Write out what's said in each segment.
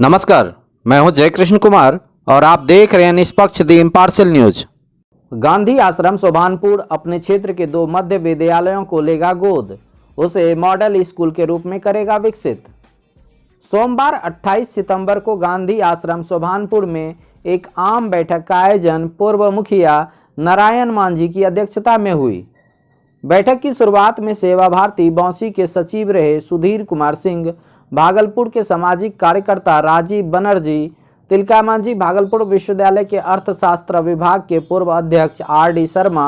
नमस्कार, मैं हूं जयकृष्ण कुमार और आप देख रहे हैं निष्पक्ष द इम्पार्शियल न्यूज। गांधी आश्रम सोभानपुर अपने क्षेत्र के 2 मध्य विद्यालयों को लेगा गोद, उसे मॉडल स्कूल के रूप में करेगा विकसित। सोमवार 28 सितंबर को गांधी आश्रम सोभानपुर में एक आम बैठक का आयोजन पूर्व मुखिया नारायण मांझी की अध्यक्षता में हुई। बैठक की शुरुआत में सेवा भारती बौंसी के सचिव रहे सुधीर कुमार सिंह, भागलपुर के सामाजिक कार्यकर्ता राजीव बनर्जी, तिलका मांझी भागलपुर विश्वविद्यालय के अर्थशास्त्र विभाग के पूर्व अध्यक्ष आर.डी. शर्मा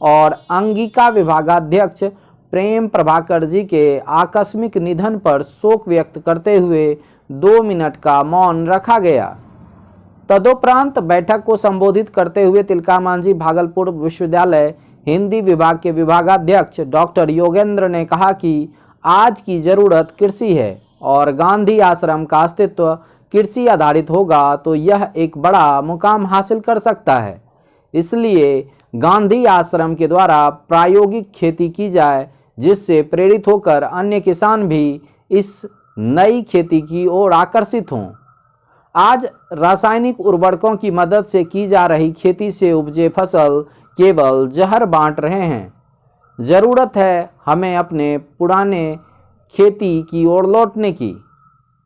और अंगिका विभागाध्यक्ष प्रेम प्रभाकर जी के आकस्मिक निधन पर शोक व्यक्त करते हुए 2 मिनट का मौन रखा गया। तदुपरांत बैठक को संबोधित करते हुए तिलका मांझी भागलपुर विश्वविद्यालय हिंदी विभाग के विभागाध्यक्ष डॉक्टर योगेंद्र ने कहा कि आज की जरूरत कृषि है और गांधी आश्रम का अस्तित्व कृषि आधारित होगा तो यह एक बड़ा मुकाम हासिल कर सकता है। इसलिए गांधी आश्रम के द्वारा प्रायोगिक खेती की जाए, जिससे प्रेरित होकर अन्य किसान भी इस नई खेती की ओर आकर्षित हों। आज रासायनिक उर्वरकों की मदद से की जा रही खेती से उपजे फसल केवल जहर बांट रहे हैं। ज़रूरत है हमें अपने पुराने खेती की ओर लौटने की।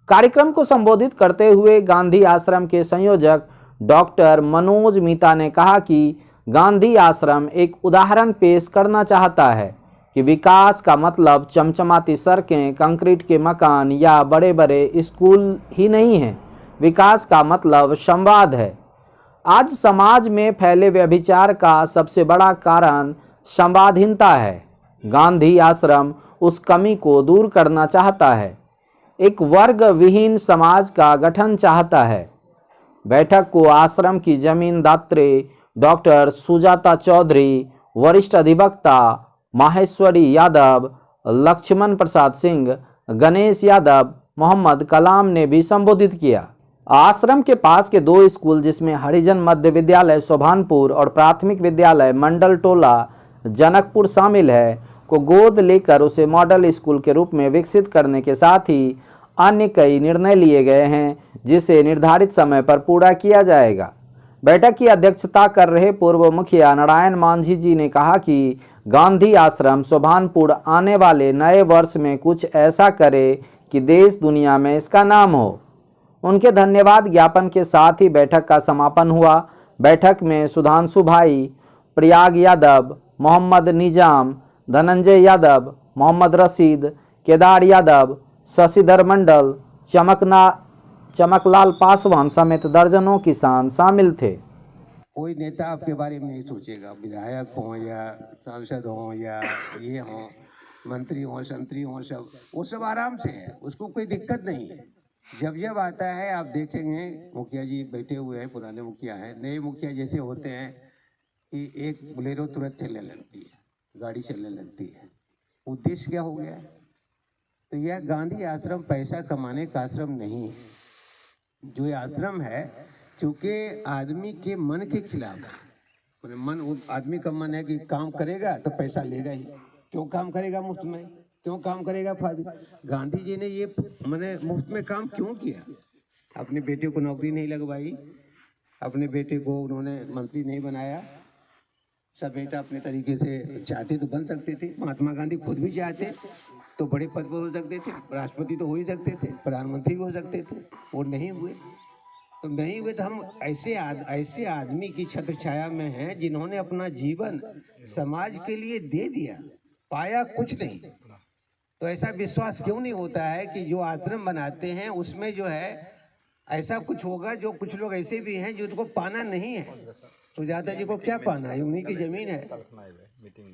कार्यक्रम को संबोधित करते हुए गांधी आश्रम के संयोजक डॉक्टर मनोज मीता ने कहा कि गांधी आश्रम एक उदाहरण पेश करना चाहता है कि विकास का मतलब चमचमाती सड़कें, कंक्रीट के मकान या बड़े बड़े स्कूल ही नहीं है। विकास का मतलब संवाद है। आज समाज में फैले व्यभिचार का सबसे बड़ा कारण संवादहीनता है। गांधी आश्रम उस कमी को दूर करना चाहता है, एक वर्ग विहीन समाज का गठन चाहता है। बैठक को आश्रम की जमीन दात्री डॉक्टर सुजाता चौधरी, वरिष्ठ अधिवक्ता माहेश्वरी यादव, लक्ष्मण प्रसाद सिंह, गणेश यादव, मोहम्मद कलाम ने भी संबोधित किया। आश्रम के पास के 2 स्कूल, जिसमें हरिजन मध्य विद्यालय सोभानपुर और प्राथमिक विद्यालय मंडल टोला जनकपुर शामिल है, को गोद लेकर उसे मॉडल स्कूल के रूप में विकसित करने के साथ ही अन्य कई निर्णय लिए गए हैं, जिसे निर्धारित समय पर पूरा किया जाएगा। बैठक की अध्यक्षता कर रहे पूर्व मुखिया नारायण मांझी जी ने कहा कि गांधी आश्रम सोभानपुर आने वाले नए वर्ष में कुछ ऐसा करे कि देश दुनिया में इसका नाम हो। उनके धन्यवाद ज्ञापन के साथ ही बैठक का समापन हुआ। बैठक में सुधांशु भाई, प्रयाग यादव, मोहम्मद निजाम, धनंजय यादव, मोहम्मद रशीद, केदार यादव, शशिधर मंडल, चमकलाल पासवान समेत दर्जनों किसान शामिल थे। कोई नेता आपके बारे में नहीं सोचेगा, विधायक हो या सांसद हो या ये हो, मंत्री हो, संतरी हो, वो सब आराम से है, उसको कोई दिक्कत नहीं है। जब आता है आप देखेंगे मुखिया जी बैठे हुए हैं, पुराने मुखिया हैं, नए मुखिया जैसे होते हैं कि एक बोलेरो तुरंत चलने लगती है, गाड़ी चलने लगती है। उद्देश्य क्या हो गया है? तो यह गांधी आश्रम पैसा कमाने का आश्रम नहीं है। जो ये आश्रम है, चूँकि आदमी के मन के खिलाफ है। मन, आदमी का मन है कि काम करेगा तो पैसा लेगा ही। क्यों काम करेगा मुफ्त में? क्यों काम करेगा फाजिल? गांधी जी ने ये मैंने मुफ्त में काम क्यों किया? अपने बेटे को नौकरी नहीं लगवाई, अपने बेटे को उन्होंने मंत्री नहीं बनाया। सब बेटा अपने तरीके से चाहते तो बन सकते थे। महात्मा गांधी खुद भी चाहते तो बड़े पद पर हो सकते थे, राष्ट्रपति तो हो ही सकते थे, प्रधानमंत्री भी हो सकते थे, वो नहीं हुए। तो नहीं हुए तो हम ऐसे आदमी की छत्र छाया में हैं जिन्होंने अपना जीवन समाज के लिए दे दिया, पाया कुछ नहीं। तो ऐसा विश्वास क्यों नहीं होता है कि जो आश्रम बनाते हैं उसमें जो है ऐसा कुछ होगा। जो कुछ लोग ऐसे भी हैं जिनको पाना नहीं है, सुजाता जी को क्या पाना है? उन्हीं की जमीन है।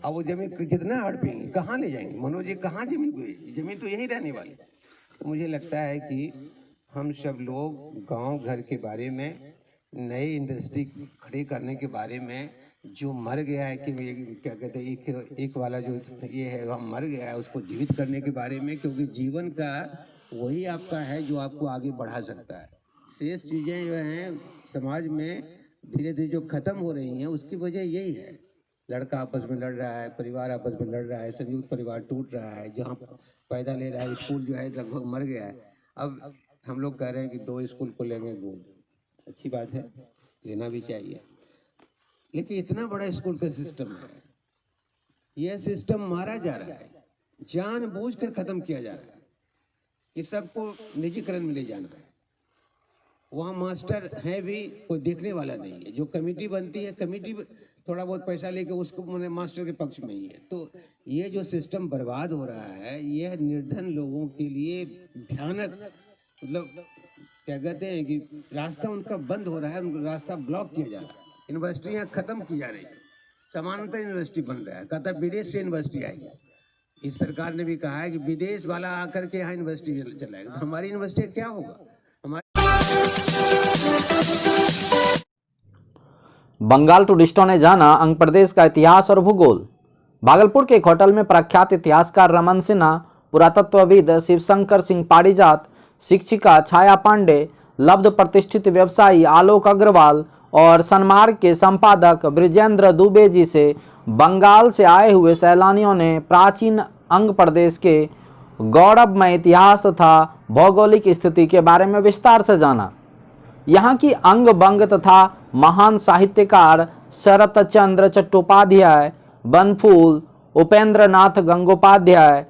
अब वो जमीन कितना हड़पेंगे, कहाँ ले जाएंगे? मनोज जी कहाँ जमीन को? जमीन तो यहीं रहने वाली। तो मुझे लगता है कि हम सब लोग गांव घर के बारे में, नई इंडस्ट्री खड़ी करने के बारे में, जो मर गया है कि क्या कहते हैं, एक वाला जो ये है वह मर गया है, उसको जीवित करने के बारे में, क्योंकि जीवन का वही आपका है जो आपको आगे बढ़ा सकता है। शेष चीज़ें जो हैं समाज में धीरे धीरे जो खत्म हो रही हैं, उसकी वजह यही है। लड़का आपस में लड़ रहा है, परिवार आपस में लड़ रहा है, संयुक्त परिवार टूट रहा है, जहाँ पैदा ले रहा है, स्कूल जो है लगभग मर गया है। अब हम लोग कह रहे हैं कि 2 स्कूल को लेंगे गोद, अच्छी बात है, लेना भी चाहिए, लेकिन इतना बड़ा स्कूल का सिस्टम है, यह सिस्टम मारा जा रहा है, जानबूझकर खत्म किया जा रहा है कि सबको निजीकरण में ले जाना है। वहाँ मास्टर है भी, कोई देखने वाला नहीं है। जो कमेटी बनती है, कमेटी थोड़ा बहुत पैसा लेके उसको मैंने मास्टर के पक्ष में ही है। तो ये जो सिस्टम बर्बाद हो रहा है, यह निर्धन लोगों के लिए भयानक, मतलब क्या कहते हैं कि रास्ता उनका बंद हो रहा है, उनका रास्ता ब्लॉक किया जा रहा है। यूनिवर्सिटियाँ खत्म की जा रही है, समानांतर यूनिवर्सिटी बन रहा है, कहता है विदेश से यूनिवर्सिटी आएगी। इस सरकार ने भी कहा है कि विदेश वाला आकर के यहाँ यूनिवर्सिटी चलाएगा, तो हमारी यूनिवर्सिटी क्या होगा? बंगाल टूरिस्टों ने जाना अंग प्रदेश का इतिहास और भूगोल। भागलपुर के एक होटल में प्रख्यात इतिहासकार रमन सिन्हा, पुरातत्वविद शिवशंकर सिंह पारिजात, शिक्षिका छाया पांडे, लब्ध प्रतिष्ठित व्यवसायी आलोक अग्रवाल और सन्मार्ग के संपादक ब्रिजेंद्र दुबे जी से बंगाल से आए हुए सैलानियों ने प्राचीन अंग प्रदेश के गौरवमय इतिहास तथा भौगोलिक स्थिति के बारे में विस्तार से जाना। यहाँ की अंग बंग तथा महान साहित्यकार शरत चंद्र चट्टोपाध्याय, बनफूल, उपेंद्र नाथ गंगोपाध्याय,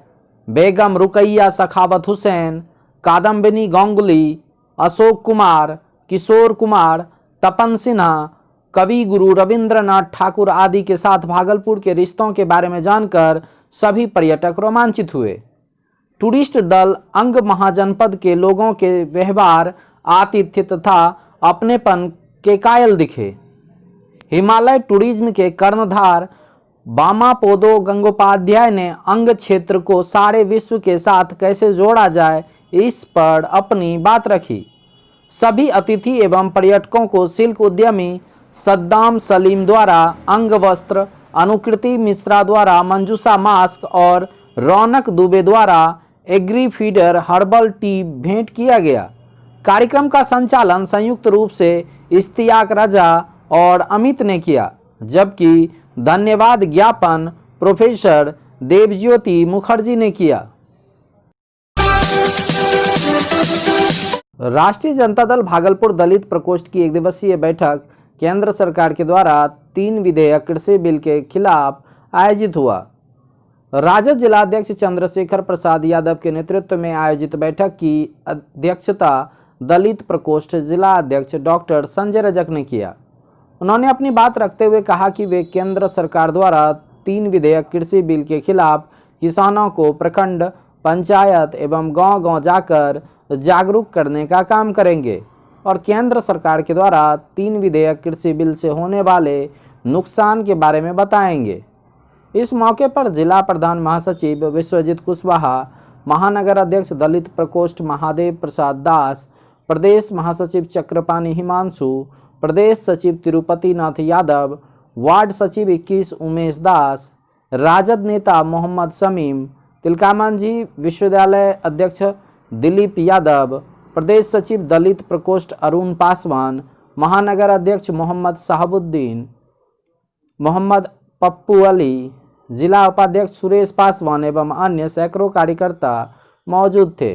बेगम रुकैया सखावत हुसैन, कादम्बिनी गांगुली, अशोक कुमार, किशोर कुमार, तपन सिन्हा, कवि गुरु रविंद्रनाथ ठाकुर आदि के साथ भागलपुर के रिश्तों के बारे में जानकर सभी पर्यटक रोमांचित हुए। टूरिस्ट दल अंग महाजनपद के लोगों के व्यवहार, आतिथ्य तथा अपनेपन के कायल दिखे। हिमालय टूरिज्म के कर्णधार बामापोदो गंगोपाध्याय ने अंग क्षेत्र को सारे विश्व के साथ कैसे जोड़ा जाए, इस पर अपनी बात रखी। सभी अतिथि एवं पर्यटकों को सिल्क उद्यमी सद्दाम सलीम द्वारा अंग वस्त्र, अनुकृति मिश्रा द्वारा मंजूषा मास्क और रौनक दुबे द्वारा एग्री फीडर हर्बल टी भेंट किया गया। कार्यक्रम का संचालन संयुक्त रूप से इश्तियाक रजा और अमित ने किया, जबकि धन्यवाद ज्ञापन प्रोफेसर देवज्योति मुखर्जी ने किया। राष्ट्रीय जनता दल भागलपुर दलित प्रकोष्ठ की 1 दिवसीय बैठक केंद्र सरकार के द्वारा 3 विधेयक कृषि बिल के खिलाफ आयोजित हुआ। राजद जिलाध्यक्ष चंद्रशेखर प्रसाद यादव के नेतृत्व में आयोजित बैठक की अध्यक्षता दलित प्रकोष्ठ जिला अध्यक्ष डॉक्टर संजय रजक ने किया। उन्होंने अपनी बात रखते हुए कहा कि वे केंद्र सरकार द्वारा 3 विधेयक कृषि बिल के खिलाफ किसानों को प्रखंड, पंचायत एवं गांव-गांव जाकर जागरूक करने का काम करेंगे और केंद्र सरकार के द्वारा 3 विधेयक कृषि बिल से होने वाले नुकसान के बारे में बताएंगे। इस मौके पर जिला प्रधान महासचिव विश्वजीत कुशवाहा, महानगर अध्यक्ष दलित प्रकोष्ठ महादेव प्रसाद दास, प्रदेश महासचिव चक्रपाणी हिमांशु, प्रदेश सचिव तिरुपति नाथ यादव, वार्ड सचिव 21 उमेश दास, राजद नेता मोहम्मद शमीम, तिलकामांझी विश्वविद्यालय अध्यक्ष दिलीप यादव, प्रदेश सचिव दलित प्रकोष्ठ अरुण पासवान, महानगर अध्यक्ष मोहम्मद साहबुद्दीन, मोहम्मद पप्पू अली, जिला उपाध्यक्ष सुरेश पासवान एवं अन्य सैकड़ों कार्यकर्ता मौजूद थे।